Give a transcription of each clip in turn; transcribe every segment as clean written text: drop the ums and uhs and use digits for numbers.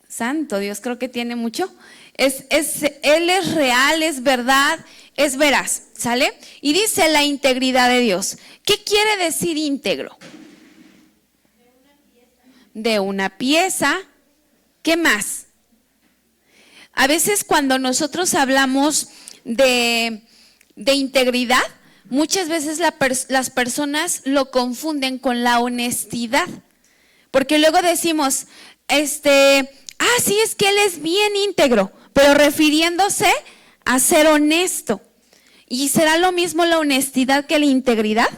santo Dios, creo que tiene mucho. Él es real, es verdad, es veraz, ¿sale? Y dice la integridad de Dios. ¿Qué quiere decir íntegro? De una pieza. ¿Qué más? A veces cuando nosotros hablamos de integridad, muchas veces las personas lo confunden con la honestidad. Porque luego decimos, sí, es que él es bien íntegro, pero refiriéndose a ser honesto. ¿Y será lo mismo la honestidad que la integridad?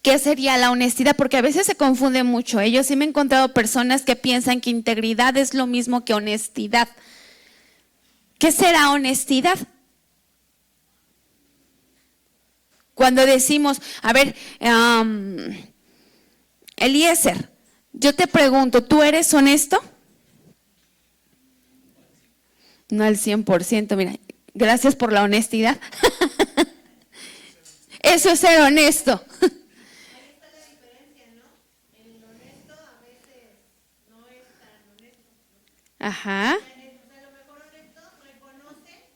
¿Qué sería la honestidad? Porque a veces se confunde mucho. Yo sí me he encontrado personas que piensan que integridad es lo mismo que honestidad. ¿Qué será honestidad? Cuando decimos, a ver, Eliezer, yo te pregunto, ¿tú eres honesto? No al 100%, mira, gracias por la honestidad. Eso es ser honesto. Ahí está la diferencia, ¿no? El honesto a veces no es tan honesto. Ajá. O sea, a lo mejor honesto reconoce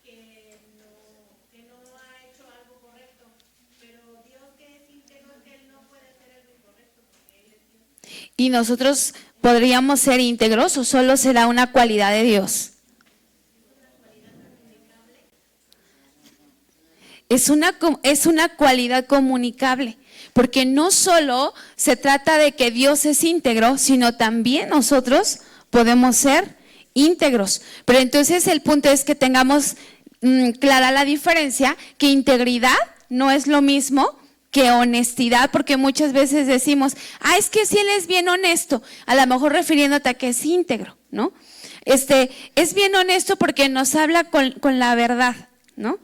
que no ha hecho algo correcto, pero Dios que es íntegro, que Él no puede hacer algo incorrecto porque Él es Dios. ¿Y nosotros podríamos ser íntegros o solo será una cualidad de Dios? Es una cualidad comunicable, porque no solo se trata de que Dios es íntegro, sino también nosotros podemos ser íntegros. Pero entonces el punto es que tengamos clara la diferencia, que integridad no es lo mismo que honestidad, porque muchas veces decimos, es que si él es bien honesto, a lo mejor refiriéndote a que es íntegro, ¿no? Es bien honesto porque nos habla con la verdad, ¿no?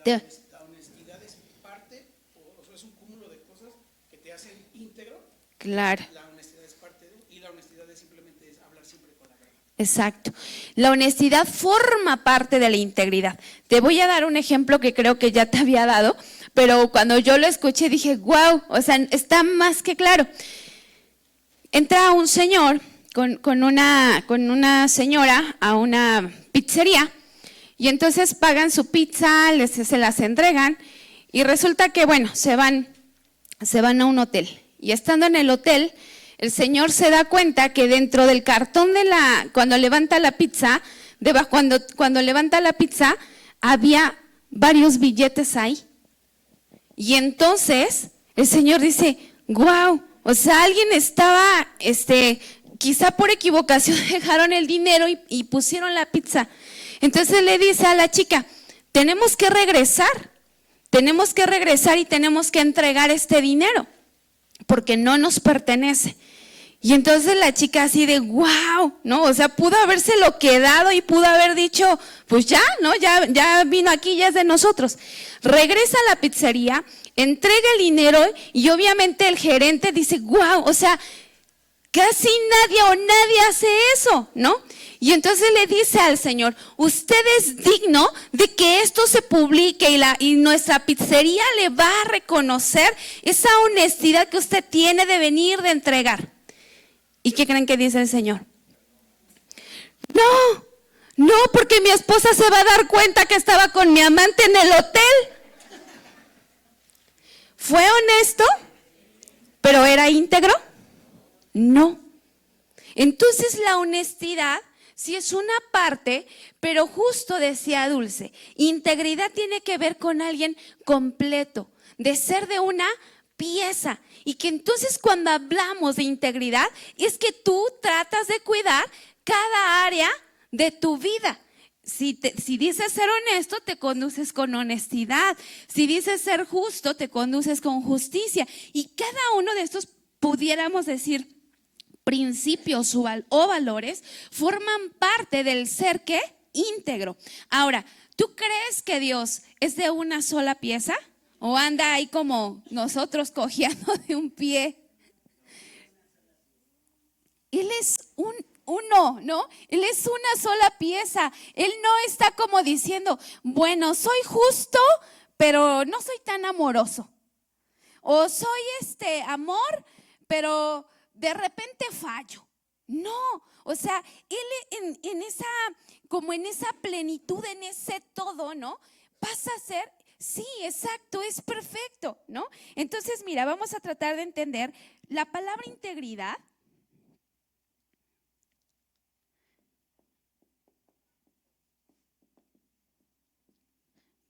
La honestidad es parte, o es un cúmulo de cosas que te hacen íntegro. Claro. La honestidad es parte de, y la honestidad es simplemente hablar siempre con la verdad. Exacto. La honestidad forma parte de la integridad. Te voy a dar un ejemplo que creo que ya te había dado, pero cuando yo lo escuché dije, wow, o sea, está más que claro. Entra un señor con una señora a una pizzería y entonces pagan su pizza, se las entregan y resulta que, bueno, se van a un hotel. Y estando en el hotel, el señor se da cuenta que dentro del cartón cuando levanta la pizza, cuando levanta la pizza, había varios billetes ahí. Y entonces el señor dice, wow, o sea, alguien estaba, quizá por equivocación dejaron el dinero y pusieron la pizza. Entonces le dice a la chica, tenemos que regresar y tenemos que entregar este dinero, porque no nos pertenece. Y entonces la chica así de wow, ¿no? O sea, pudo habérselo quedado y pudo haber dicho, pues ya, ¿no? Ya vino aquí, ya es de nosotros. Regresa a la pizzería, entrega el dinero y obviamente el gerente dice, wow, o sea, casi nadie hace eso, ¿no? Y entonces le dice al señor, usted es digno de que esto se publique y nuestra pizzería le va a reconocer esa honestidad que usted tiene de entregar. ¿Y qué creen que dice el señor? No, porque mi esposa se va a dar cuenta que estaba con mi amante en el hotel. ¿Fue honesto? ¿Pero era íntegro? No. Entonces la honestidad sí es una parte, pero justo decía Dulce, integridad tiene que ver con alguien completo, de ser de una pieza. Y que entonces cuando hablamos de integridad es que tú tratas de cuidar cada área de tu vida. Si dices ser honesto, te conduces con honestidad. Si dices ser justo, te conduces con justicia. Y cada uno de estos, pudiéramos decir, principios o valores, forman parte del ser ¿qué? Íntegro. Ahora, ¿tú crees que Dios es de una sola pieza? ¿O anda ahí como nosotros cojeando de un pie? Él es uno, ¿no? Él es una sola pieza. Él no está como diciendo, bueno, soy justo, pero no soy tan amoroso. O soy amor, pero de repente fallo, No, o sea, Él como en esa plenitud, en ese todo, ¿no? Pasa a ser, sí, exacto, es perfecto, ¿no? Entonces, mira, vamos a tratar de entender la palabra integridad.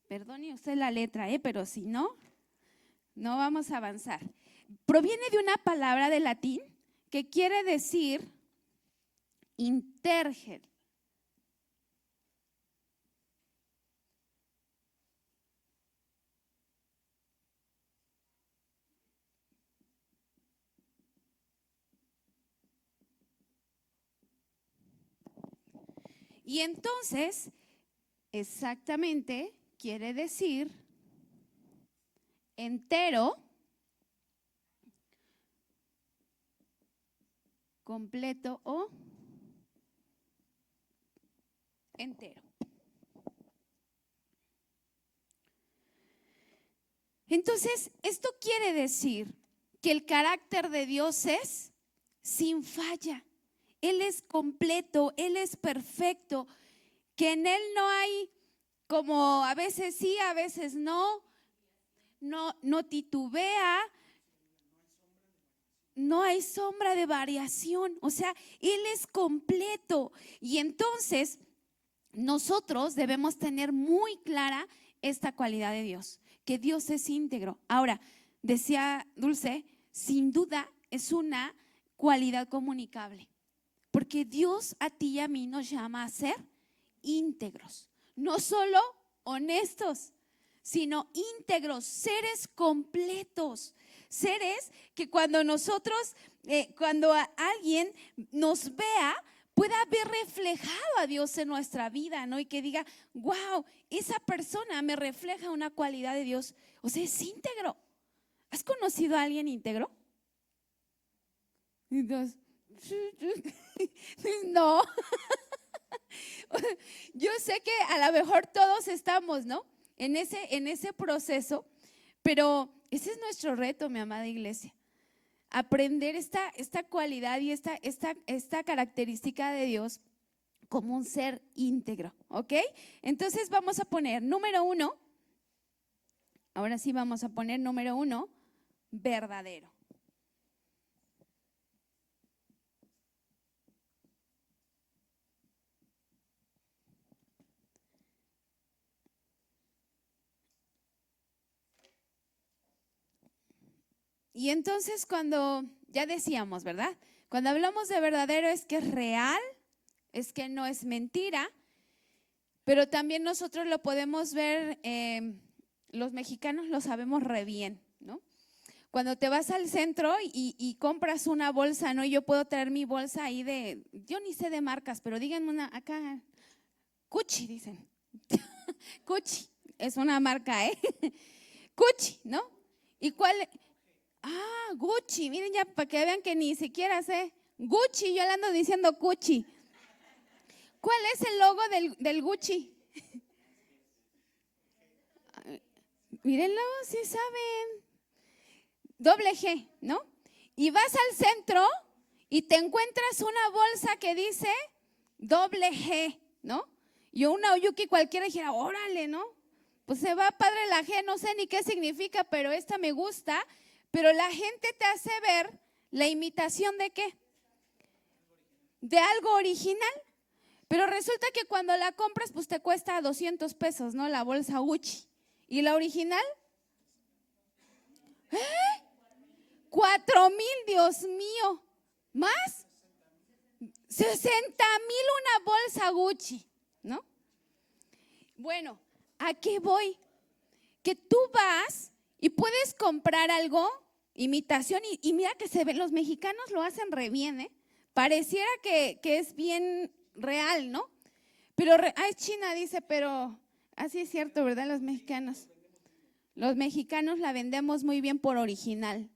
Perdone usted la letra, pero si no, no vamos a avanzar. Proviene de una palabra de latín que quiere decir intergel. Y entonces, exactamente, quiere decir entero, completo o entero. Entonces, esto quiere decir que el carácter de Dios es sin falla. Él es completo, Él es perfecto, que en Él no hay como a veces sí, a veces no titubea, no hay sombra de variación, o sea, Él es completo. Y entonces nosotros debemos tener muy clara esta cualidad de Dios, que Dios es íntegro. Ahora, decía Dulce, sin duda es una cualidad comunicable, porque Dios a ti y a mí nos llama a ser íntegros, no solo honestos, sino íntegros, seres completos, seres que cuando nosotros, cuando alguien nos vea, pueda ver reflejado a Dios en nuestra vida, ¿no? Y que diga, wow, esa persona me refleja una cualidad de Dios, o sea, es íntegro. ¿Has conocido a alguien íntegro? Entonces, no. Yo sé que a lo mejor todos estamos, ¿no? En ese proceso, pero ese es nuestro reto, mi amada iglesia. Aprender esta cualidad y esta característica de Dios como un ser íntegro, ¿ok? Entonces vamos a poner número 1, ahora sí vamos a poner número 1, verdadero. Y entonces cuando, ya decíamos, ¿verdad? Cuando hablamos de verdadero es que es real, es que no es mentira, pero también nosotros lo podemos ver, los mexicanos lo sabemos re bien, ¿no? Cuando te vas al centro y compras una bolsa, ¿no? Yo puedo traer mi bolsa ahí yo ni sé de marcas, pero díganme una, acá, Gucci, dicen. Gucci, es una marca, Gucci, ¿no? ¿Y cuál? Gucci, miren ya para que vean que ni siquiera sé. Gucci, yo le ando diciendo Gucci. ¿Cuál es el logo del Gucci? Mírenlo, si saben. Doble G, ¿no? Y vas al centro y te encuentras una bolsa que dice doble G, ¿no? Y una Oyuki cualquiera dijera, órale, ¿no? Pues se va padre la G, no sé ni qué significa, pero esta me gusta. Pero la gente te hace ver la imitación de qué? De algo original. Pero resulta que cuando la compras, pues te cuesta 200 pesos, ¿no? La bolsa Gucci. ¿Y la original? 4,000, Dios mío. ¿Más? 60,000 una bolsa Gucci, ¿no? Bueno, ¿a qué voy? Que tú vas y puedes comprar algo, imitación, y mira que se ve, los mexicanos lo hacen re bien, ¿eh? Pareciera que es bien real, ¿no? Pero, es China, dice, pero así es cierto, ¿verdad? Los mexicanos la vendemos muy bien por original.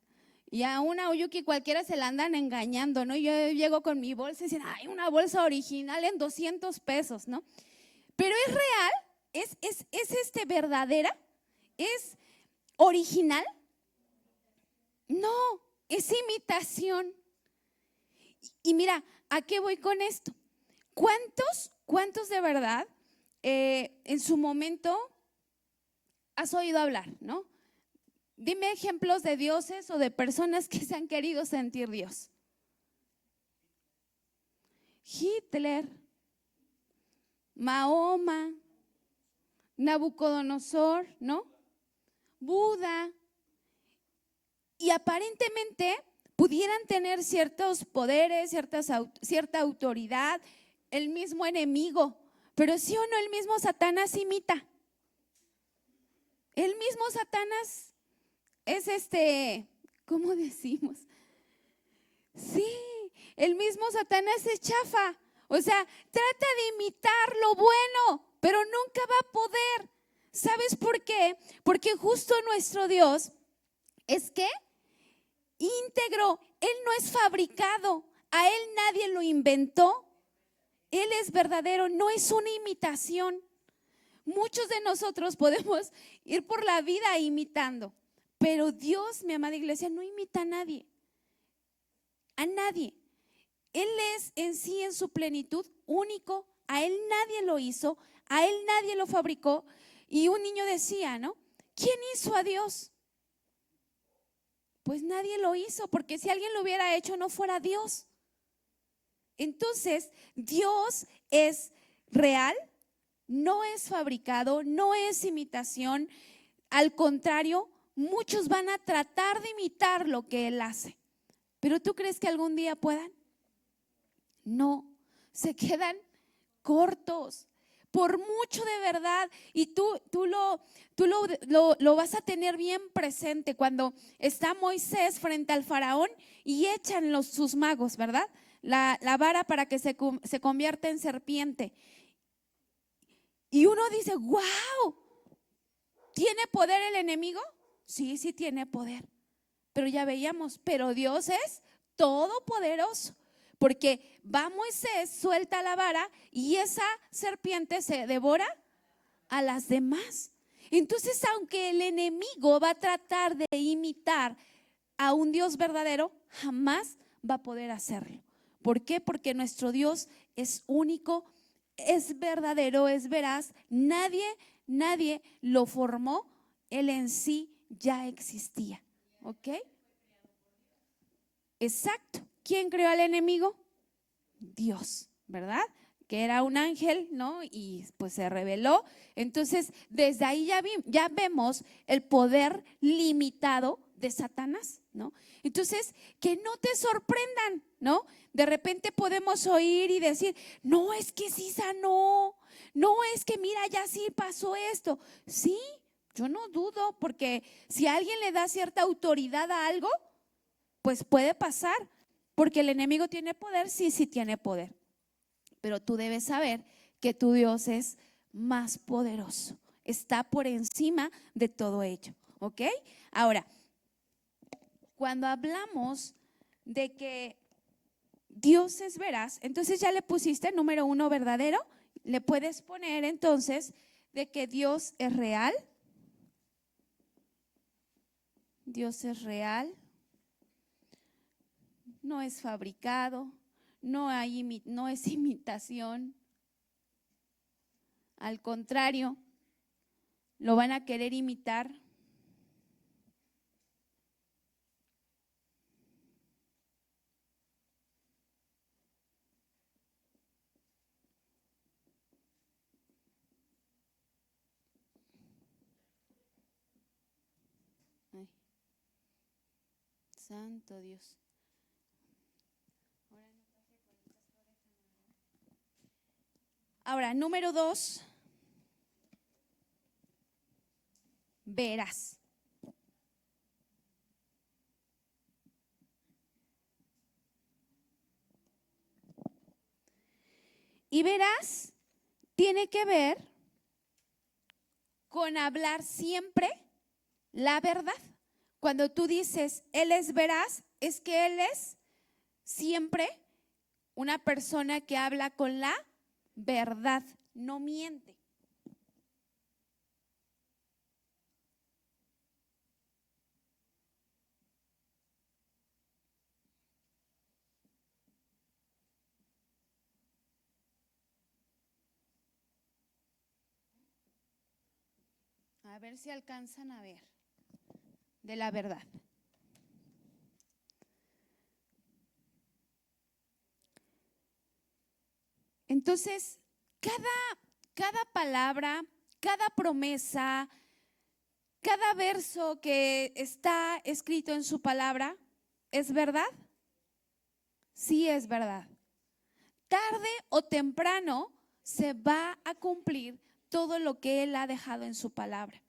Y a una Oyuki cualquiera se la andan engañando, ¿no? Yo llego con mi bolsa y dicen, ay, una bolsa original en 200 pesos, ¿no? Pero es real, es verdadera, es original. No, es imitación. Y mira, ¿a qué voy con esto? ¿Cuántos de verdad en su momento has oído hablar, ¿no? Dime ejemplos de dioses o de personas que se han querido sentir Dios. Hitler, Mahoma, Nabucodonosor, ¿no? Buda. Y aparentemente pudieran tener ciertos poderes, cierta autoridad, el mismo enemigo. Pero sí o no, el mismo Satanás imita. El mismo Satanás es ¿cómo decimos? Sí, el mismo Satanás es chafa. O sea, trata de imitar lo bueno, pero nunca va a poder. ¿Sabes por qué? Porque justo nuestro Dios es que íntegro, Él no es fabricado, a Él nadie lo inventó, Él es verdadero, no es una imitación. Muchos de nosotros podemos ir por la vida imitando, pero Dios, mi amada iglesia, no imita a nadie, a nadie. Él es en sí, en su plenitud, único, a Él nadie lo hizo, a Él nadie lo fabricó. Y un niño decía, ¿no? ¿Quién hizo a Dios? Pues nadie lo hizo, porque si alguien lo hubiera hecho no fuera Dios. Entonces, Dios es real, no es fabricado, no es imitación. Al contrario, muchos van a tratar de imitar lo que Él hace. ¿Pero tú crees que algún día puedan? No, se quedan cortos. Por mucho de verdad, y tú lo vas a tener bien presente cuando está Moisés frente al faraón y echan sus magos, ¿verdad? La vara para que se convierta en serpiente. Y uno dice, wow, ¿tiene poder el enemigo? Sí, sí tiene poder. Pero ya veíamos, pero Dios es todopoderoso. Porque va Moisés, suelta la vara y esa serpiente se devora a las demás. Entonces, aunque el enemigo va a tratar de imitar a un Dios verdadero, jamás va a poder hacerlo. ¿Por qué? Porque nuestro Dios es único, es verdadero, es veraz. Nadie lo formó, Él en sí ya existía. ¿Ok? Exacto. ¿Quién creó al enemigo? Dios, ¿verdad? Que era un ángel, ¿no? Y pues se reveló. Entonces, desde ahí ya vemos el poder limitado de Satanás, ¿no? Entonces, que no te sorprendan, ¿no? De repente podemos oír y decir, no, es que sí sanó, no, es que mira, ya sí pasó esto. Sí, yo no dudo, porque si alguien le da cierta autoridad a algo, pues puede pasar, porque el enemigo tiene poder, sí, sí tiene poder. Pero tú debes saber que tu Dios es más poderoso, está por encima de todo ello, ¿ok? Ahora, cuando hablamos de que Dios es veraz, entonces ya le pusiste número 1 verdadero, le puedes poner entonces de que Dios es real. Dios es real. No es fabricado, no es imitación. Al contrario, lo van a querer imitar. Ay, santo Dios. Ahora, número 2, verás. Y verás tiene que ver con hablar siempre la verdad. Cuando tú dices, Él es veraz, es que Él es siempre una persona que habla con la verdad, no miente. A ver si alcanzan a ver. De la verdad. Entonces, cada palabra, cada promesa, cada verso que está escrito en su palabra, ¿es verdad? Sí, es verdad. Tarde o temprano se va a cumplir todo lo que Él ha dejado en su palabra.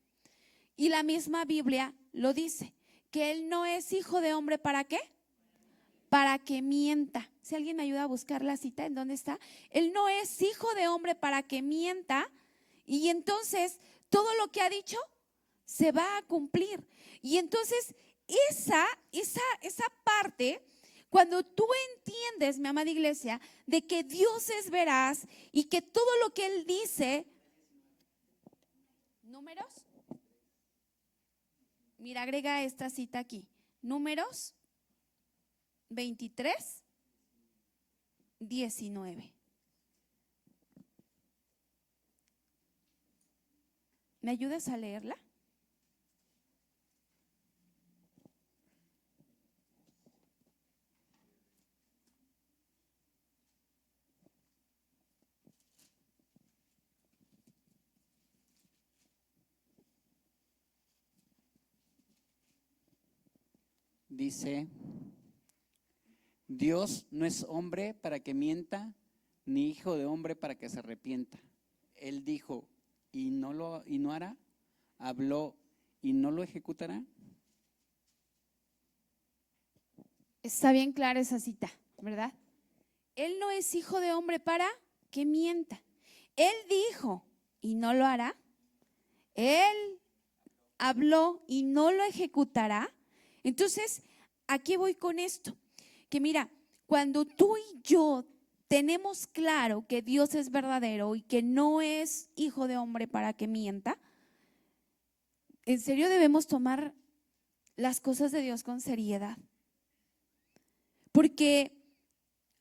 Y la misma Biblia lo dice, que Él no es hijo de hombre, ¿para qué? Para que mienta. Si alguien me ayuda a buscar la cita, ¿en dónde está? Él no es hijo de hombre para que mienta, y entonces todo lo que ha dicho se va a cumplir. Y entonces esa parte, cuando tú entiendes, mi amada iglesia, de que Dios es veraz y que todo lo que Él dice, Números, mira, agrega esta cita aquí, Números 23, 19. ¿Me ayudas a leerla? Dice, Dios no es hombre para que mienta, ni hijo de hombre para que se arrepienta. Él dijo y no hará, habló y no lo ejecutará. Está bien clara esa cita, ¿verdad? Él no es hijo de hombre para que mienta. Él dijo y no lo hará. Él habló y no lo ejecutará. Entonces, ¿a qué voy con esto? Que mira, cuando tú y yo tenemos claro que Dios es verdadero y que no es hijo de hombre para que mienta, en serio debemos tomar las cosas de Dios con seriedad. Porque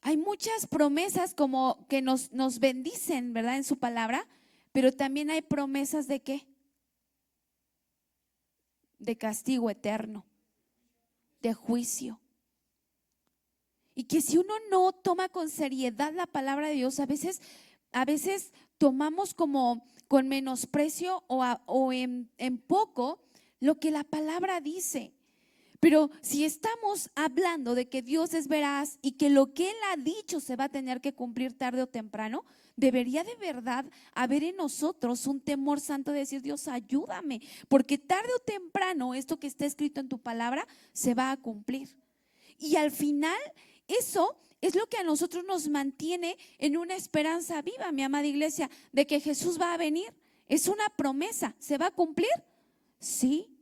hay muchas promesas como que nos bendicen, ¿verdad? En su palabra, pero también hay promesas de ¿qué? De castigo eterno, de juicio. Y que si uno no toma con seriedad la palabra de Dios, a veces tomamos como con menosprecio o en poco lo que la palabra dice. Pero si estamos hablando de que Dios es veraz y que lo que Él ha dicho se va a tener que cumplir tarde o temprano, debería de verdad haber en nosotros un temor santo de decir, Dios, ayúdame, porque tarde o temprano esto que está escrito en tu palabra se va a cumplir. Y al final eso es lo que a nosotros nos mantiene en una esperanza viva, mi amada iglesia, de que Jesús va a venir. Es una promesa, ¿se va a cumplir? Sí.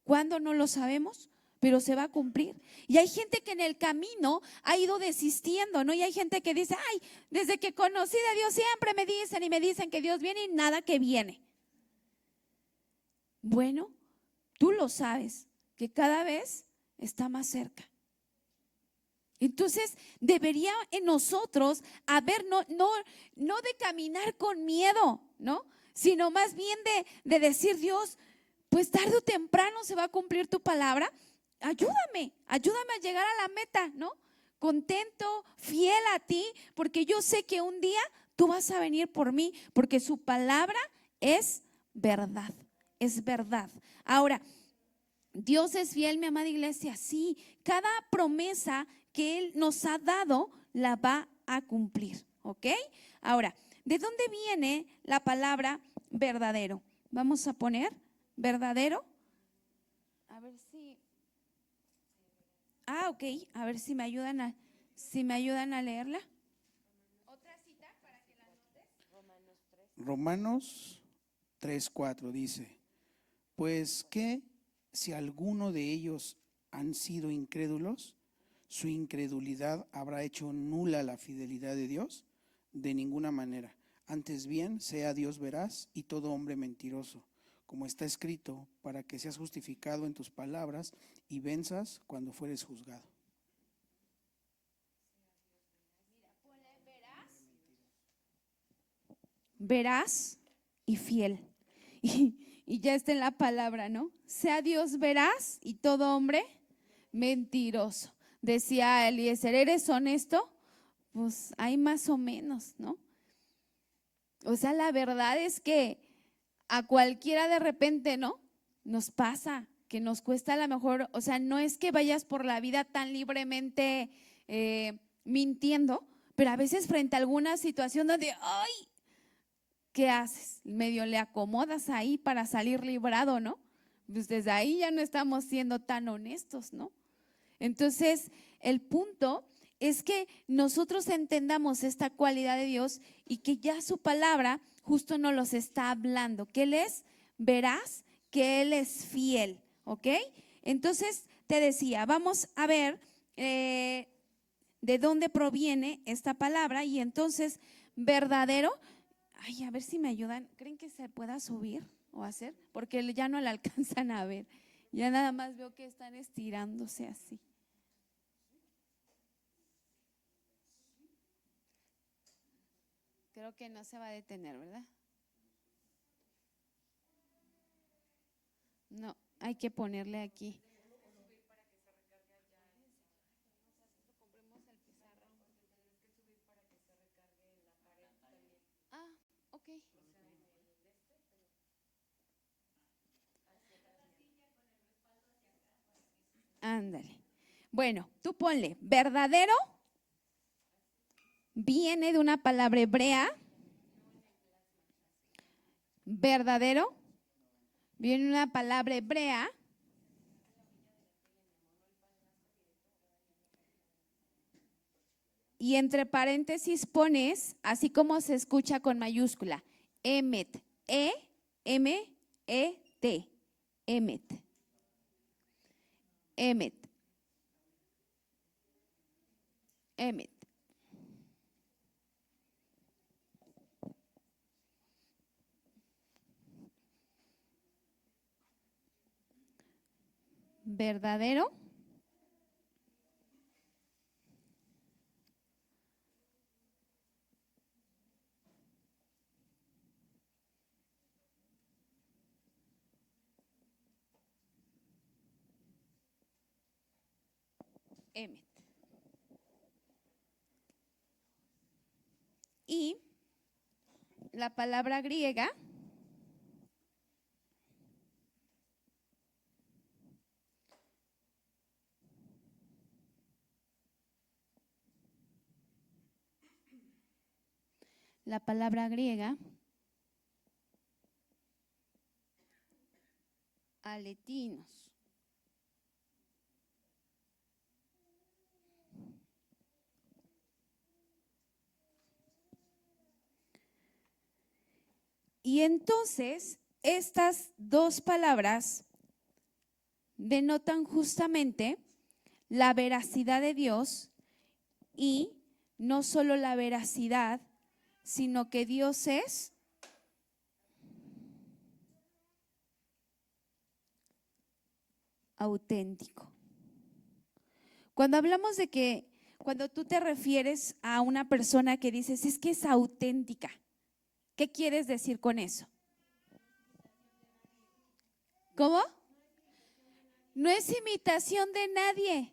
¿Cuándo? No lo sabemos, pero se va a cumplir. Y hay gente que en el camino ha ido desistiendo, ¿no? Y hay gente que dice, ay, desde que conocí a Dios siempre me dicen que Dios viene y nada que viene. Bueno, tú lo sabes, que cada vez está más cerca. Entonces debería en nosotros haber, no de caminar con miedo, ¿no? Sino más bien de decir, Dios, pues tarde o temprano se va a cumplir tu palabra. Ayúdame a llegar a la meta, ¿no? Contento, fiel a ti, porque yo sé que un día tú vas a venir por mí, porque su palabra es verdad, es verdad. Ahora, Dios es fiel, mi amada iglesia, sí, cada promesa que Él nos ha dado la va a cumplir, ¿ok? Ahora, ¿de dónde viene la palabra verdadero? Vamos a poner verdadero. A ver si. Ok, a ver si me ayudan a leerla. Otra cita para que la notes. Romanos 3:4 dice, pues que si alguno de ellos han sido incrédulos, su incredulidad habrá hecho nula la fidelidad de Dios. De ninguna manera. Antes bien, sea Dios veraz y todo hombre mentiroso, como está escrito, para que seas justificado en tus palabras y venzas cuando fueres juzgado. Veraz y fiel. y ya está en la palabra, ¿no? Sea Dios veraz y todo hombre mentiroso. Decía Eliezer, ¿eres honesto? Pues hay más o menos, ¿no? O sea, la verdad es que a cualquiera de repente, ¿no? Nos pasa que nos cuesta a lo mejor, o sea, no es que vayas por la vida tan libremente mintiendo, pero a veces frente a alguna situación donde, ¡ay! ¿Qué haces? Medio le acomodas ahí para salir librado, ¿no? Pues desde ahí ya no estamos siendo tan honestos, ¿no? Entonces, el punto es que nosotros entendamos esta cualidad de Dios y que ya su palabra justo nos los está hablando, que Él es veraz, que Él es fiel, ¿ok? Entonces, te decía, vamos a ver de dónde proviene esta palabra y entonces, verdadero. Ay, a ver si me ayudan. ¿Creen que se pueda subir o hacer? Porque ya no la alcanzan a ver. Ya nada más veo que están estirándose así. Creo que no se va a detener, ¿verdad? No, hay que ponerle aquí. Ah, ok. Ándale. Bueno, tú ponle, verdadero viene de una palabra hebrea. Verdadero viene de una palabra hebrea. Y entre paréntesis pones, así como se escucha con mayúscula, emet, E-M-E-T, emet, emet, emet. Verdadero. Emet. Y la palabra griega aletinos. Y entonces estas dos palabras denotan justamente la veracidad de Dios y no solo la veracidad, sino que Dios es auténtico. Cuando hablamos de que, cuando tú te refieres a una persona que dices, es que es auténtica, ¿qué quieres decir con eso? ¿Cómo? No es imitación de nadie.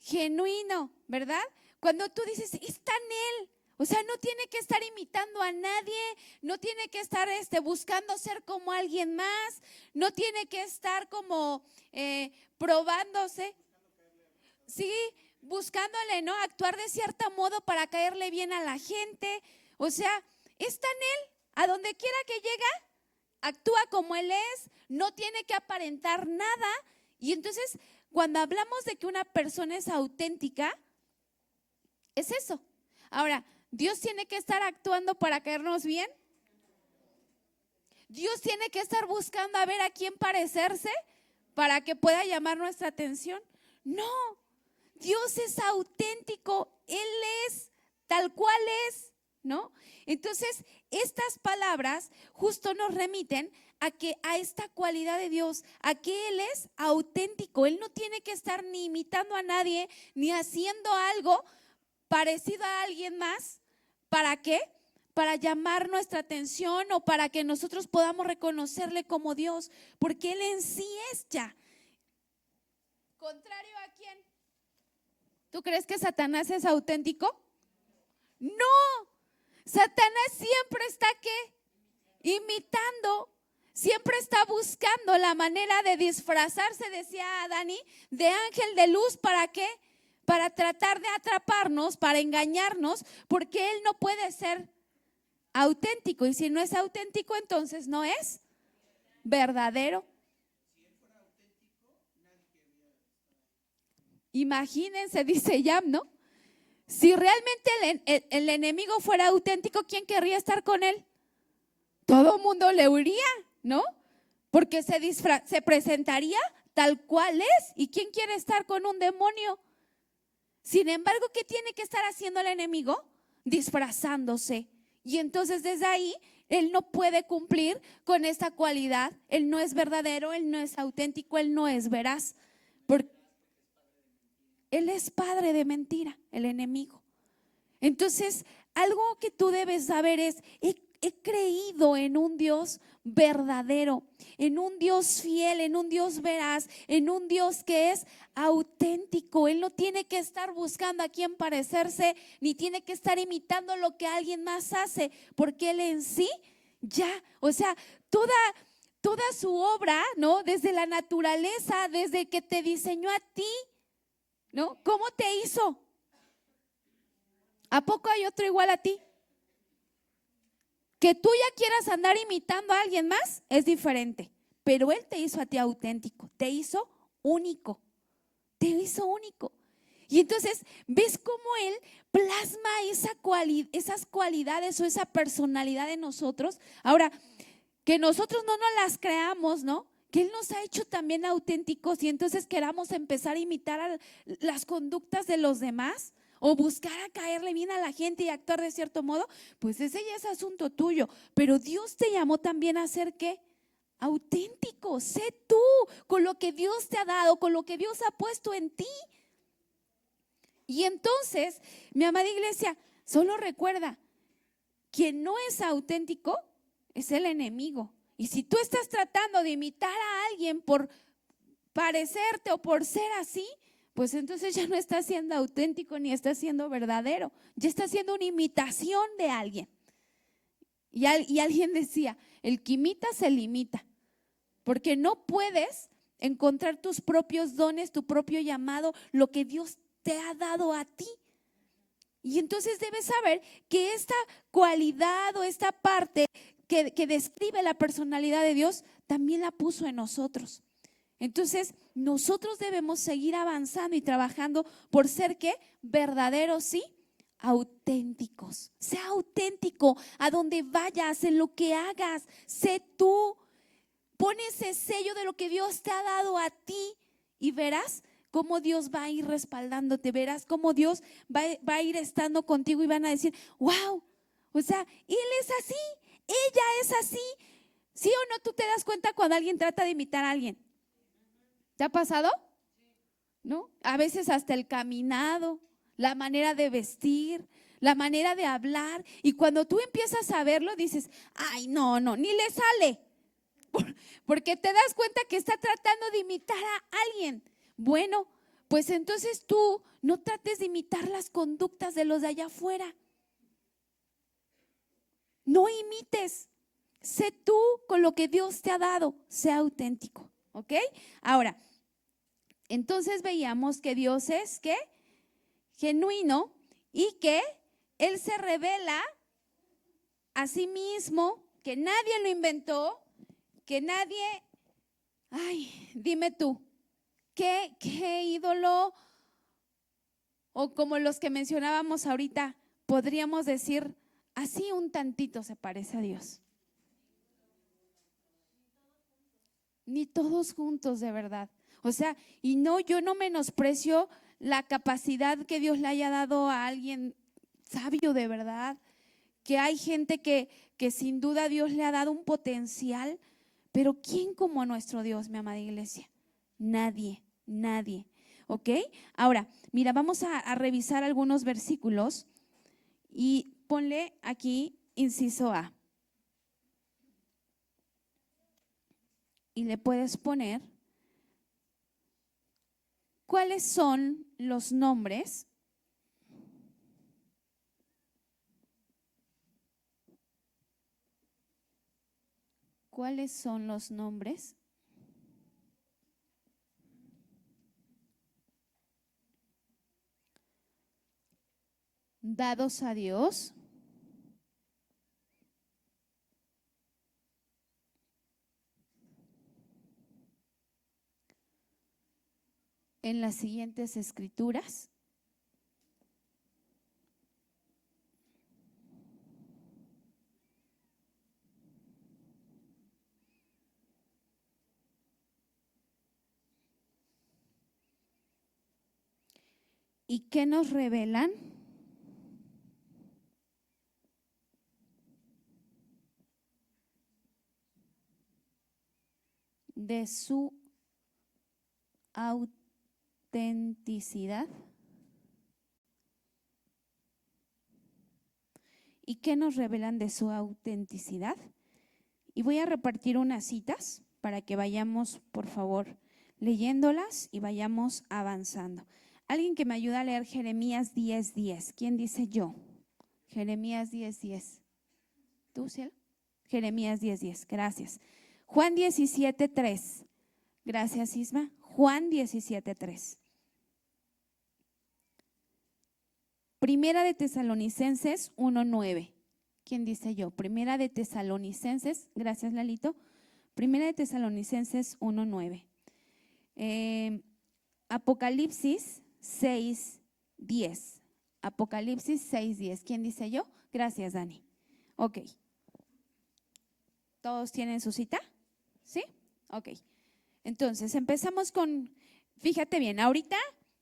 Genuino, ¿verdad? Cuando tú dices, está en Él. O sea, no tiene que estar imitando a nadie, no tiene que estar buscando ser como alguien más, no tiene que estar como probándose. Sí, buscándole, ¿no? Actuar de cierto modo para caerle bien a la gente. O sea, está en Él, a donde quiera que llega, actúa como Él es, no tiene que aparentar nada. Y entonces, cuando hablamos de que una persona es auténtica, es eso. Ahora, ¿Dios tiene que estar actuando para caernos bien? ¿Dios tiene que estar buscando a ver a quién parecerse para que pueda llamar nuestra atención? No, Dios es auténtico, Él es tal cual es, ¿no? Entonces, estas palabras justo nos remiten a esta cualidad de Dios, a que Él es auténtico. Él no tiene que estar ni imitando a nadie, ni haciendo algo parecido a alguien más. ¿Para qué? para llamar nuestra atención o para que nosotros podamos reconocerle como Dios, porque Él en sí es ya. ¿Contrario a quién? ¿Tú crees que Satanás es auténtico? No, Satanás siempre está ¿qué? Imitando, siempre está buscando la manera de disfrazarse, decía Dani, de ángel de luz. ¿Para qué? Para tratar de atraparnos, para engañarnos, porque Él no puede ser auténtico, y si no es auténtico, entonces no es verdadero. Imagínense, dice Yam, ¿no? Si realmente el enemigo fuera auténtico, ¿quién querría estar con él? Todo el mundo le huiría, ¿no? Porque se presentaría tal cual es. ¿Y quién quiere estar con un demonio? Sin embargo, ¿qué tiene que estar haciendo el enemigo? Disfrazándose. Y entonces desde ahí, él no puede cumplir con esta cualidad. Él no es verdadero, él no es auténtico, él no es veraz. Porque él es padre de mentira, el enemigo. Entonces, algo que tú debes saber es, he creído en un Dios verdadero, en un Dios fiel, en un Dios veraz, en un Dios que es auténtico. Él no tiene que estar buscando a quién parecerse, ni tiene que estar imitando lo que alguien más hace, porque Él en sí ya, o sea, toda su obra, ¿no? Desde la naturaleza, desde que te diseñó a ti, ¿no? ¿Cómo te hizo? ¿A poco hay otro igual a ti? Que tú ya quieras andar imitando a alguien más es diferente, pero Él te hizo a ti auténtico, te hizo único, te hizo único. Y entonces, ¿ves cómo Él plasma esas cualidades o esa personalidad en nosotros? Ahora, que nosotros no nos las creamos, ¿no? Que Él nos ha hecho también auténticos y entonces queramos empezar a imitar las conductas de los demás o buscar a caerle bien a la gente y actuar de cierto modo, pues ese ya es asunto tuyo. Pero Dios te llamó también a ser ¿qué? Auténtico. Sé tú con lo que Dios te ha dado, con lo que Dios ha puesto en ti. Y entonces, mi amada iglesia, solo recuerda, quien no es auténtico es el enemigo. Y si tú estás tratando de imitar a alguien por parecerte o por ser así, pues entonces ya no estás siendo auténtico ni estás siendo verdadero. Ya estás siendo una imitación de alguien. Y alguien decía, el que imita se limita, porque no puedes encontrar tus propios dones, tu propio llamado, lo que Dios te ha dado a ti. Y entonces debes saber que esta cualidad o esta parte que describe la personalidad de Dios, también la puso en nosotros. Entonces, nosotros debemos seguir avanzando y trabajando por ser ¿qué? Verdaderos, sí, auténticos. Sea auténtico a donde vayas, en lo que hagas. Sé tú. Pon ese sello de lo que Dios te ha dado a ti y verás cómo Dios va a ir respaldándote. Verás cómo Dios va a ir estando contigo y van a decir, wow, o sea, Él es así, ella es así. ¿Sí o no? Tú te das cuenta cuando alguien trata de imitar a alguien. ¿Te ha pasado? ¿No? A veces hasta el caminado, la manera de vestir, la manera de hablar. Y cuando tú empiezas a verlo, dices, ay, no, ni le sale. Porque te das cuenta que está tratando de imitar a alguien. Bueno, pues entonces tú no trates de imitar las conductas de los de allá afuera. No imites. Sé tú con lo que Dios te ha dado. Sé auténtico. ¿Ok? Ahora, entonces veíamos que Dios es ¿qué? Genuino y que Él se revela a sí mismo, que nadie lo inventó, que nadie, ay, dime tú, ¿qué ídolo o como los que mencionábamos ahorita, podríamos decir, así un tantito se parece a Dios? Ni todos juntos, de verdad. O sea, y no, yo no menosprecio la capacidad que Dios le haya dado a alguien sabio de verdad, que hay gente que sin duda Dios le ha dado un potencial, pero ¿quién como nuestro Dios, mi amada iglesia? Nadie, ¿ok? Ahora, mira, vamos a revisar algunos versículos y ponle aquí inciso A. Y le puedes poner cuáles son los nombres dados a Dios en las siguientes escrituras? ¿Y qué nos revelan? De su autenticidad. ¿Y qué nos revelan de su autenticidad? Y voy a repartir unas citas para que vayamos, por favor, leyéndolas y vayamos avanzando. Alguien que me ayuda a leer Jeremías 10:10. ¿Quién dice yo? Jeremías 10:10. ¿Tú, Cielo? Jeremías 10:10. Gracias. Juan 17:3. Gracias, Isma. Juan 17:3. Primera de Tesalonicenses 1:9. ¿Quién dice yo? Primera de Tesalonicenses, gracias Lalito. Primera de Tesalonicenses 1:9. Apocalipsis 6:10. Apocalipsis 6:10. ¿Quién dice yo? Gracias, Dani. Ok. ¿Todos tienen su cita? ¿Sí? Ok. Entonces, empezamos con, fíjate bien, ahorita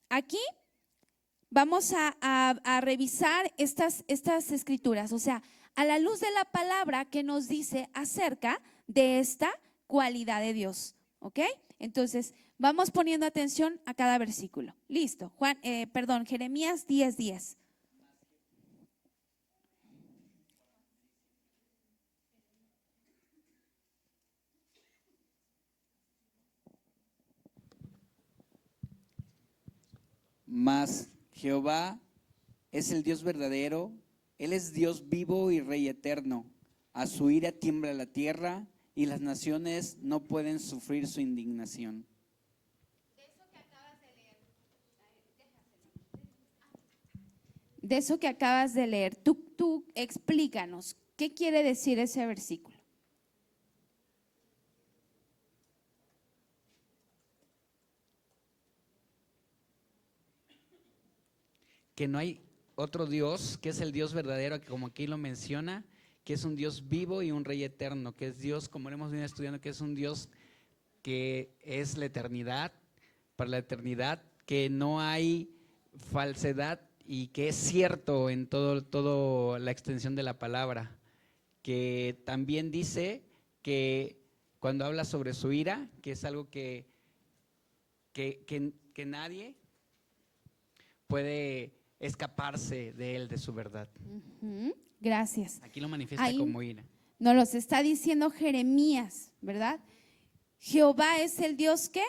aquí vamos a revisar estas escrituras, o sea, a la luz de la palabra que nos dice acerca de esta cualidad de Dios, ¿ok? Entonces, vamos poniendo atención a cada versículo. Listo, Jeremías 10:10. Mas Jehová es el Dios verdadero, Él es Dios vivo y Rey eterno. A su ira tiembla la tierra y las naciones no pueden sufrir su indignación. De eso que acabas de leer, tú explícanos, ¿qué quiere decir ese versículo? Que no hay otro Dios, que es el Dios verdadero, que como aquí lo menciona, que es un Dios vivo y un Rey eterno, que es Dios, como lo hemos venido estudiando, que es un Dios que es la eternidad, para la eternidad, que no hay falsedad y que es cierto en todo la extensión de la palabra, que también dice que cuando habla sobre su ira, que es algo que nadie puede escaparse de él, de su verdad. Gracias. Aquí lo manifiesta Ahí como ira. nos los está diciendo Jeremías, ¿verdad? Jehová es el Dios ¿qué?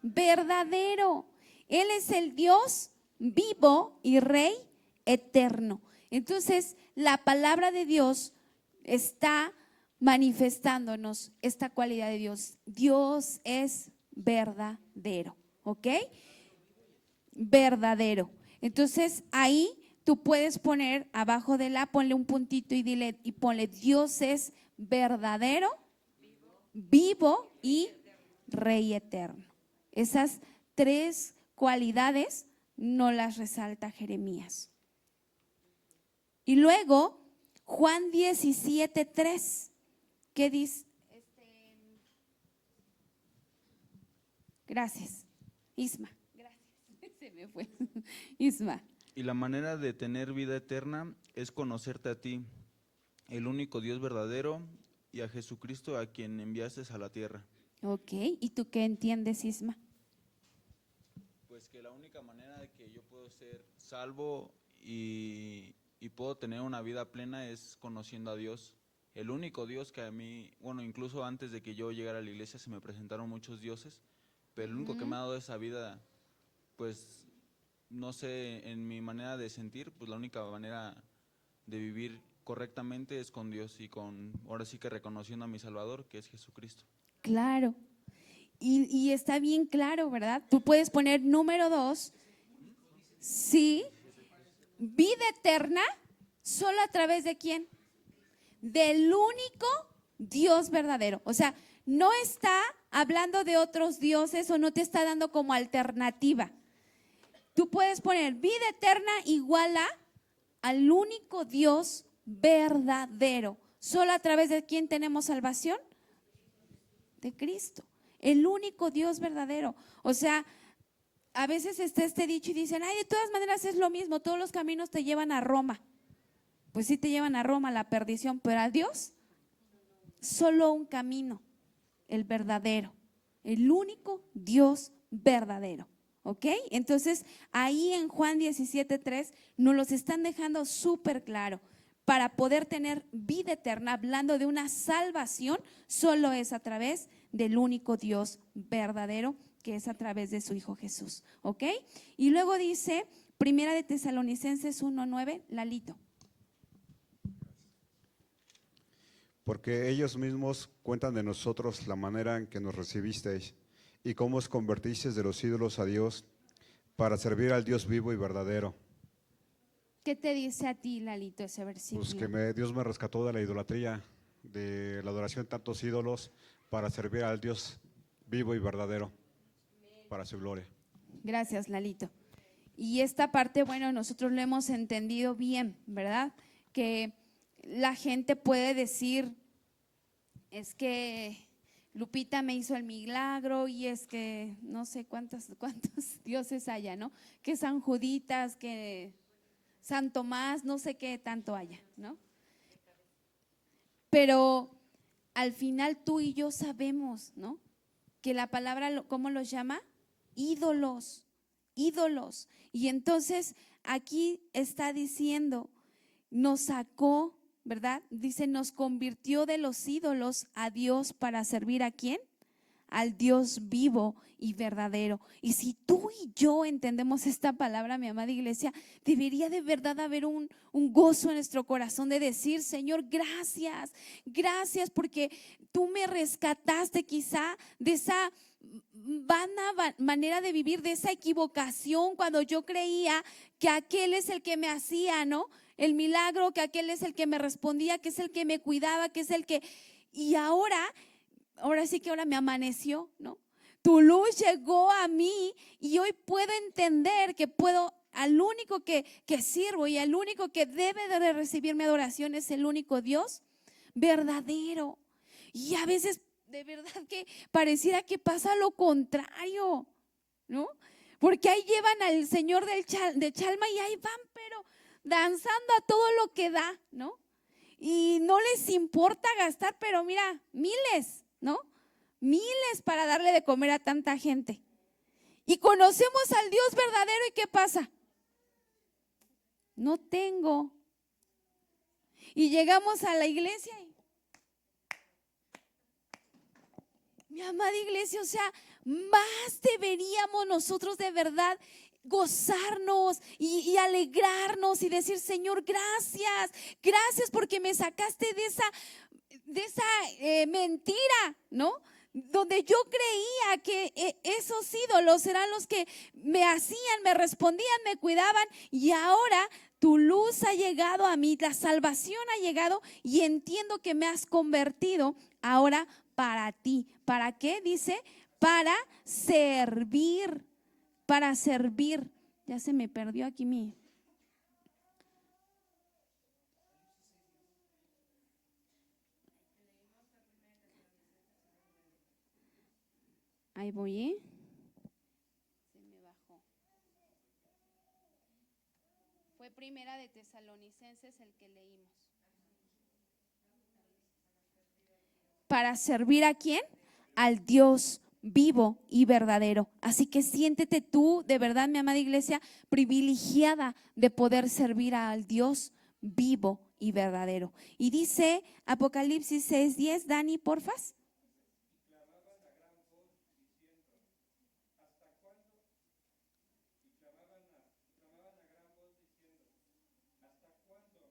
Verdadero. Él es el Dios vivo y Rey eterno. Entonces, la palabra de Dios está manifestándonos esta cualidad de Dios. Dios es verdadero, ¿ok? Verdadero. Entonces, ahí tú puedes poner abajo de la, ponle un puntito y ponle Dios es verdadero, vivo y Rey eterno. Esas tres cualidades no las resalta Jeremías. Y luego, Juan 17:3, ¿qué dice? Gracias, Isma. Gracias. Se me fue. Isma. Y la manera de tener vida eterna es conocerte a ti, el único Dios verdadero, y a Jesucristo a quien enviaste a la tierra. Ok, ¿y tú qué entiendes, Isma? Pues que la única manera de que yo puedo ser salvo y y puedo tener una vida plena es conociendo a Dios. El único Dios que a mí, bueno, incluso antes de que yo llegara a la iglesia se me presentaron muchos dioses, pero el único que me ha dado esa vida, pues, no sé, en mi manera de sentir, pues la única manera de vivir correctamente es con Dios y ahora sí que reconociendo a mi Salvador, que es Jesucristo. Claro. Y está bien claro, ¿verdad? Tú puedes poner número 2, sí, vida eterna, solo a través de quién? Del único Dios verdadero. O sea, no está hablando de otros dioses o no te está dando como alternativa. Tú puedes poner vida eterna igual al único Dios verdadero. ¿Solo a través de quién tenemos salvación? De Cristo, el único Dios verdadero. O sea, a veces está este dicho y dicen, ay, de todas maneras es lo mismo, todos los caminos te llevan a Roma. Pues sí te llevan a Roma, a la perdición, pero a Dios solo un camino, el verdadero, el único Dios verdadero. ¿Ok? Entonces, ahí en Juan 17:3 nos los están dejando súper claro. Para poder tener vida eterna, hablando de una salvación, solo es a través del único Dios verdadero, que es a través de su Hijo Jesús. ¿Ok? Y luego dice, Primera de Tesalonicenses 1:9, Lalito. Porque ellos mismos cuentan de nosotros la manera en que nos recibisteis y cómo os convertisteis de los ídolos a Dios para servir al Dios vivo y verdadero. ¿Qué te dice a ti, Lalito, ese versículo? Pues que Dios me rescató de la idolatría, de la adoración de tantos ídolos, para servir al Dios vivo y verdadero, para su gloria. Gracias, Lalito. Y esta parte, bueno, nosotros lo hemos entendido bien, ¿verdad? Que la gente puede decir, es que Lupita me hizo el milagro y es que no sé cuántos dioses haya, ¿no? Que San Juditas, que San Tomás, no sé qué tanto haya, ¿no? Pero al final tú y yo sabemos, ¿no? Que la palabra, ¿cómo los llama? Ídolos, ídolos. Y entonces aquí está diciendo, nos sacó, ¿verdad? Dice, nos convirtió de los ídolos a Dios para servir ¿a quién? Al Dios vivo y verdadero. Y si tú y yo entendemos esta palabra, mi amada iglesia, debería de verdad haber un gozo en nuestro corazón de decir, Señor, gracias, gracias porque tú me rescataste quizá de esa vana manera de vivir, de esa equivocación cuando yo creía que aquel es el que me hacía, ¿no? El milagro, que aquel es el que me respondía, que es el que me cuidaba, que es el que… Y ahora sí que ahora me amaneció, ¿no? Tu luz llegó a mí y hoy puedo entender que puedo, al único que sirvo y al único que debe de recibir mi adoración es el único Dios verdadero. Y a veces de verdad que pareciera que pasa lo contrario, ¿no? Porque ahí llevan al Señor de Chalma y ahí van, pero danzando a todo lo que da, ¿no? Y no les importa gastar, pero mira, miles, ¿no? Miles para darle de comer a tanta gente. Y conocemos al Dios verdadero y ¿qué pasa? No tengo. Y llegamos a la iglesia y… Mi amada iglesia, o sea, más deberíamos nosotros de verdad gozarnos y alegrarnos y decir, Señor, gracias, gracias porque me sacaste de esa mentira, ¿no? Donde yo creía que esos ídolos eran los que me hacían, me respondían, me cuidaban, y ahora tu luz ha llegado a mí, la salvación ha llegado y entiendo que me has convertido ahora para ti. ¿Para qué? Dice, para servir, para servir. Ya se me perdió aquí mi… Ahí voy, ¿eh? Se me bajó. Fue Primera de Tesalonicenses el que leímos. ¿Para servir a quién? Al Dios vivo y verdadero. Así que siéntete tú, de verdad, mi amada iglesia, privilegiada de poder servir al Dios vivo y verdadero. Y dice Apocalipsis 6:10, Dani, porfas.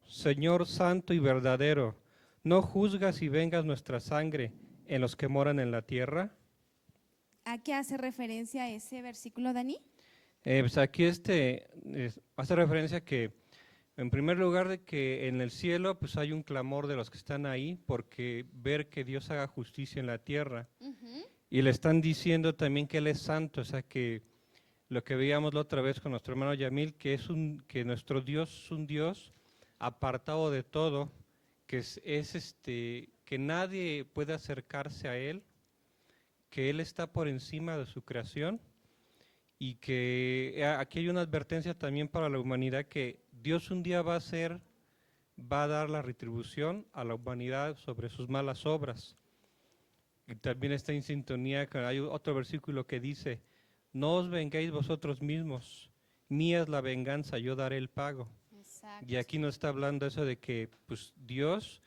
Señor santo y verdadero, ¿no juzgas y vengas nuestra sangre en los que moran en la tierra? ¿A qué hace referencia ese versículo, Dani? Pues aquí hace referencia que, en primer lugar, de que en el cielo pues hay un clamor de los que están ahí porque ver que Dios haga justicia en la tierra. Y le están diciendo también que Él es santo, o sea que lo que veíamos la otra vez con nuestro hermano Yamil, que nuestro Dios es un Dios apartado de todo, que que nadie puede acercarse a Él, que Él está por encima de su creación y que aquí hay una advertencia también para la humanidad que Dios un día va a dar la retribución a la humanidad sobre sus malas obras. Y también está en sintonía, hay otro versículo que dice, no os vengáis vosotros mismos, mía es la venganza, yo daré el pago. Exacto. Y aquí nos está hablando eso de que pues Dios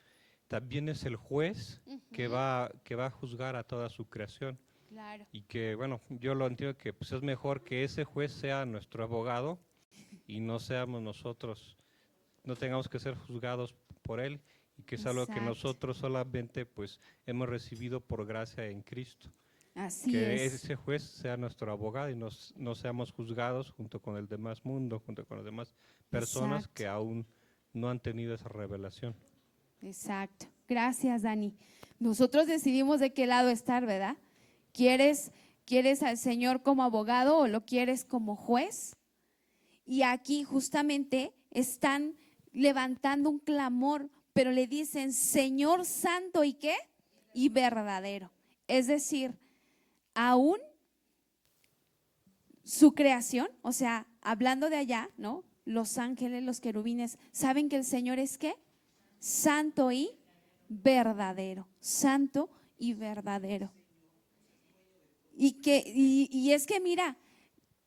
también es el juez que va a juzgar a toda su creación. Claro. Y que, bueno, yo lo entiendo que pues es mejor que ese juez sea nuestro abogado y no seamos nosotros, no tengamos que ser juzgados por él y que es algo que Exacto. nosotros solamente pues hemos recibido por gracia en Cristo. Así Que es. ese juez sea nuestro abogado y no seamos juzgados junto con el demás mundo, junto con las demás personas Exacto. que aún no han tenido esa revelación. Exacto. Gracias, Dani. Nosotros decidimos de qué lado estar, ¿verdad? ¿Quieres al Señor como abogado o lo quieres como juez? Y aquí justamente están levantando un clamor, pero le dicen Señor santo y ¿qué? Y verdadero. Es decir, aún su creación, o sea, hablando de allá, ¿no? Los ángeles, los querubines, ¿saben que el Señor es qué? Santo y verdadero. Santo y verdadero. Y es que mira,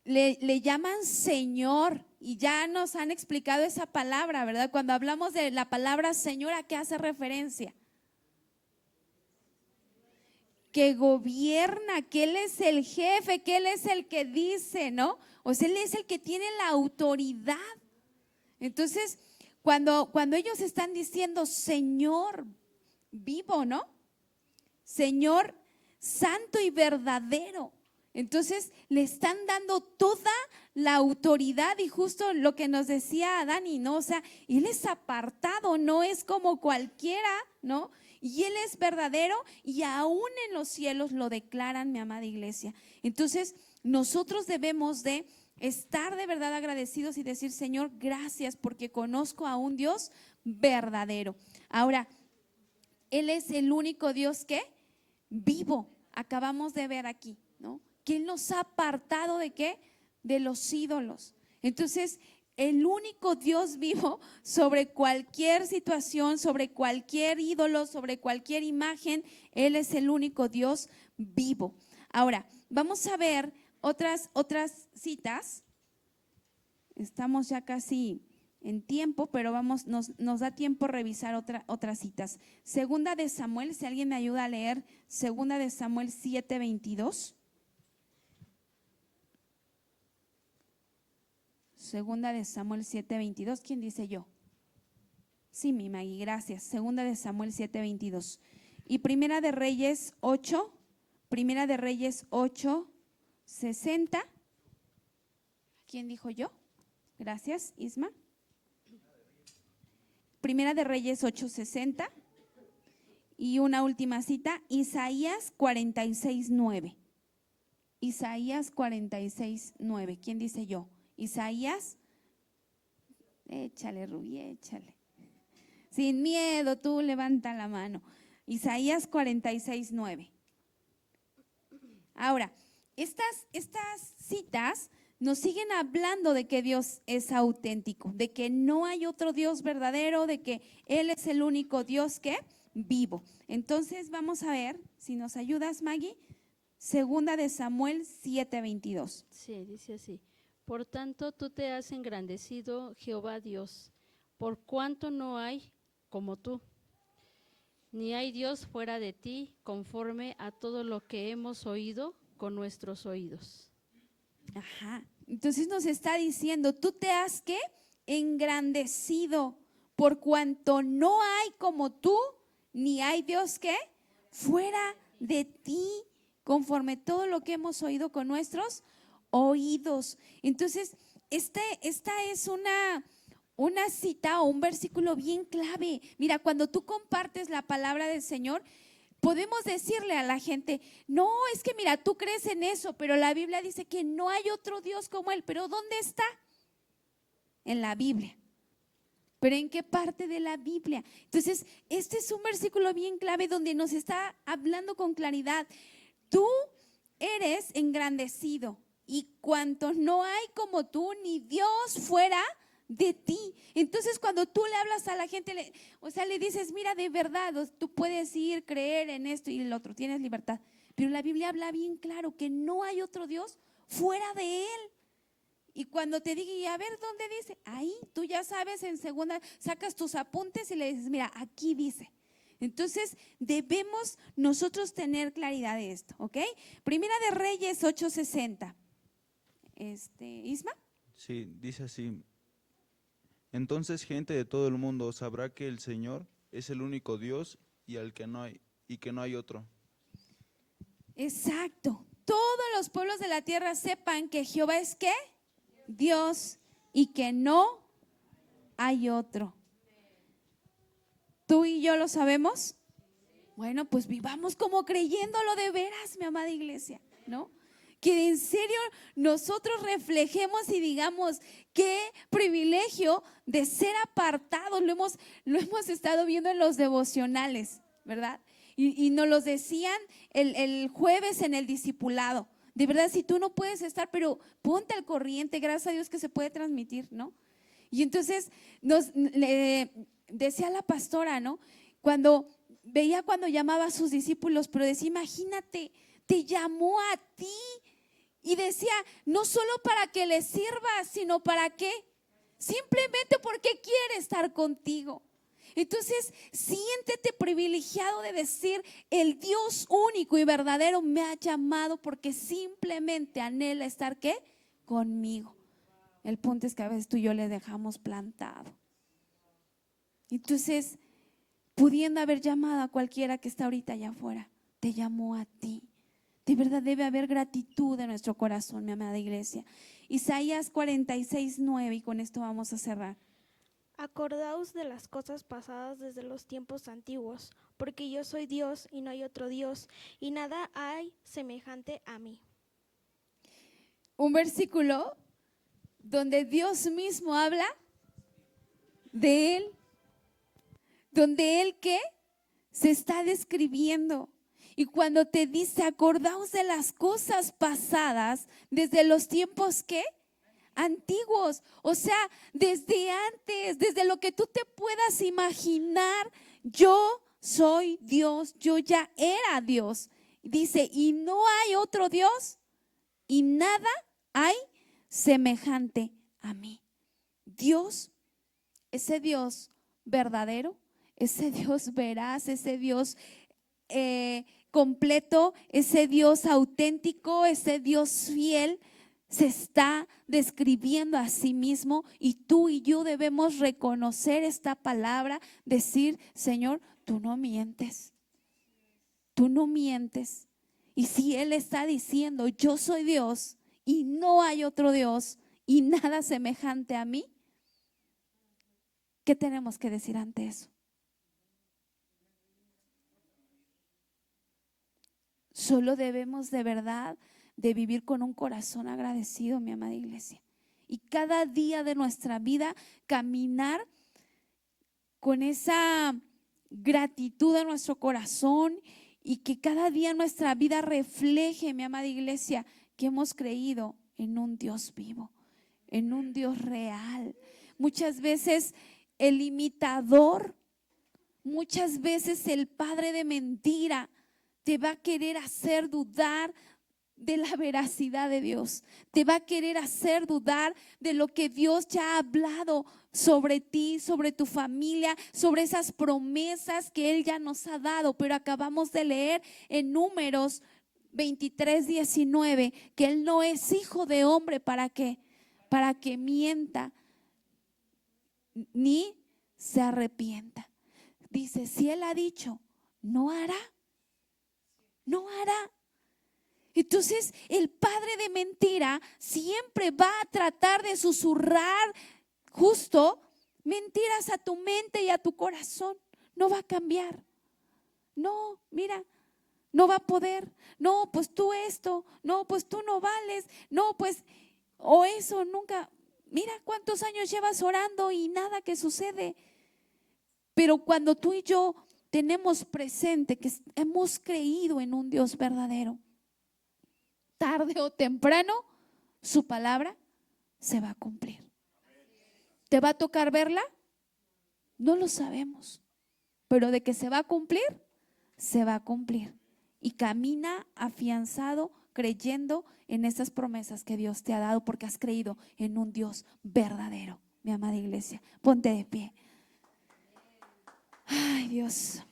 le llaman Señor y ya nos han explicado esa palabra, ¿verdad? Cuando hablamos de la palabra Señor, ¿a qué hace referencia? Que gobierna, que Él es el jefe, que Él es el que dice, ¿no? O sea, Él es el que tiene la autoridad. Entonces, cuando ellos están diciendo Señor vivo, ¿no? Señor santo y verdadero. Entonces le están dando toda la autoridad y justo lo que nos decía Dani, ¿no? O sea, Él es apartado, no es como cualquiera, ¿no? Y Él es verdadero y aún en los cielos lo declaran, mi amada iglesia. Entonces nosotros debemos de estar de verdad agradecidos y decir, Señor, gracias porque conozco a un Dios verdadero. Ahora, Él es el único Dios que vivo, acabamos de ver aquí, ¿no? Que Él nos ha apartado ¿de qué? De los ídolos. Entonces, el único Dios vivo sobre cualquier situación, sobre cualquier ídolo, sobre cualquier imagen, Él es el único Dios vivo. Ahora, vamos a ver otras citas. Estamos ya casi en tiempo, pero nos da tiempo revisar otras citas. Segunda de Samuel, si alguien me ayuda a leer, Segunda de Samuel 7:22. Segunda de Samuel 7:22, ¿quién dice yo? Sí, mi Maggie, gracias. Segunda de Samuel 7:22. Y Primera de Reyes 8:60. ¿Quién dijo yo? Gracias, Isma. Primera de Reyes 8:60 y una última cita, Isaías 46:9. Isaías 46:9. ¿Quién dice yo? Isaías, échale Rubí, échale. Sin miedo, tú levanta la mano. Isaías 46:9. Ahora, estas citas nos siguen hablando de que Dios es auténtico, de que no hay otro Dios verdadero, de que Él es el único Dios que vivo. Entonces vamos a ver, si nos ayudas, Maggie, Segunda de Samuel 7:22. Sí, dice así. Por tanto, tú te has engrandecido, Jehová Dios. por cuanto no hay como tú, ni hay Dios fuera de ti, conforme a todo lo que hemos oído con nuestros oídos. Ajá. Entonces nos está diciendo, tú te has ¿qué? Engrandecido, por cuanto no hay como tú, ni hay Dios ¿qué? Fuera de ti, conforme todo lo que hemos oído con nuestros oídos. Entonces, esta es una cita o un versículo bien clave. Mira, cuando tú compartes la palabra del Señor, podemos decirle a la gente, no, es que mira, tú crees en eso, pero la Biblia dice que no hay otro Dios como Él. ¿Pero dónde está? En la Biblia. ¿Pero en qué parte de la Biblia? Entonces, este es un versículo bien clave donde nos está hablando con claridad. Tú eres engrandecido y cuanto no hay como tú, ni Dios fuera de ti. Entonces, cuando tú le hablas a la gente, le dices, mira, de verdad, tú puedes ir, creer en esto y el otro, tienes libertad. Pero la Biblia habla bien claro que no hay otro Dios fuera de Él. Y cuando te diga, y a ver, ¿dónde dice? Ahí, tú ya sabes, en segunda, sacas tus apuntes y le dices, mira, aquí dice. Entonces, debemos nosotros tener claridad de esto, ¿ok? Primera de Reyes 8:60. ¿Isma? Sí, dice así. Entonces gente de todo el mundo sabrá que el Señor es el único Dios y que no hay otro. Exacto. Todos los pueblos de la tierra sepan que Jehová es ¿qué? Dios, y que no hay otro. ¿Tú y yo lo sabemos? Bueno, pues vivamos como creyéndolo de veras, mi amada iglesia, ¿no? Que en serio nosotros reflejemos y digamos qué privilegio de ser apartados. Lo hemos estado viendo en los devocionales, ¿verdad? Y nos los decían el jueves en el discipulado. De verdad, si tú no puedes estar, pero ponte al corriente, gracias a Dios que se puede transmitir, ¿no? Y entonces le decía la pastora, ¿no? Cuando llamaba a sus discípulos, pero decía, imagínate, te llamó a ti y decía, no solo para que le sirvas, sino para qué, simplemente porque quiere estar contigo. Entonces, siéntete privilegiado de decir, el Dios único y verdadero me ha llamado porque simplemente anhela estar ¿qué? Conmigo. El punto es que a veces tú y yo le dejamos plantado. Entonces, pudiendo haber llamado a cualquiera que está ahorita allá afuera, te llamó a ti. De verdad debe haber gratitud en nuestro corazón, mi amada iglesia. Isaías 46:9, y con esto vamos a cerrar. Acordaos de las cosas pasadas desde los tiempos antiguos, porque yo soy Dios y no hay otro Dios, y nada hay semejante a mí. Un versículo donde Dios mismo habla de Él, donde Él ¿qué? Se está describiendo. Y cuando te dice, acordaos de las cosas pasadas desde los tiempos ¿qué? Antiguos, o sea, desde antes, desde lo que tú te puedas imaginar, yo soy Dios, yo ya era Dios. Dice, y no hay otro Dios y nada hay semejante a mí. Dios, ese Dios verdadero, ese Dios veraz, ese Dios completo, ese Dios auténtico, ese Dios fiel, se está describiendo a sí mismo, y tú y yo debemos reconocer esta palabra, decir, Señor, tú no mientes, tú no mientes. Y si Él está diciendo, yo soy Dios y no hay otro Dios y nada semejante a mí, ¿qué tenemos que decir ante eso? Solo debemos de verdad de vivir con un corazón agradecido, mi amada iglesia. Y cada día de nuestra vida caminar con esa gratitud en nuestro corazón, y que cada día nuestra vida refleje, mi amada iglesia, que hemos creído en un Dios vivo, en un Dios real. Muchas veces el imitador, muchas veces el padre de mentira te va a querer hacer dudar de la veracidad de Dios. Te va a querer hacer dudar de lo que Dios ya ha hablado sobre ti, sobre tu familia, sobre esas promesas que Él ya nos ha dado. Pero acabamos de leer en Números 23:19 que Él no es hijo de hombre para que mienta ni se arrepienta. Dice, si Él ha dicho, no hará. No hará. Entonces, el padre de mentira siempre va a tratar de susurrar justo mentiras a tu mente y a tu corazón. No va a cambiar. No, mira, no va a poder. No, pues tú esto. No, pues tú no vales. No, pues, o eso nunca. Mira cuántos años llevas orando y nada que sucede. Pero cuando tú y yo tenemos presente que hemos creído en un Dios verdadero, tarde o temprano su palabra se va a cumplir. ¿Te va a tocar verla? No lo sabemos, pero de que se va a cumplir, se va a cumplir. Y camina afianzado, creyendo en esas promesas que Dios te ha dado, porque has creído en un Dios verdadero. Mi amada iglesia, ponte de pie. Ay, Dios,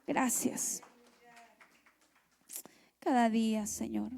gracias. Cada día, Señor,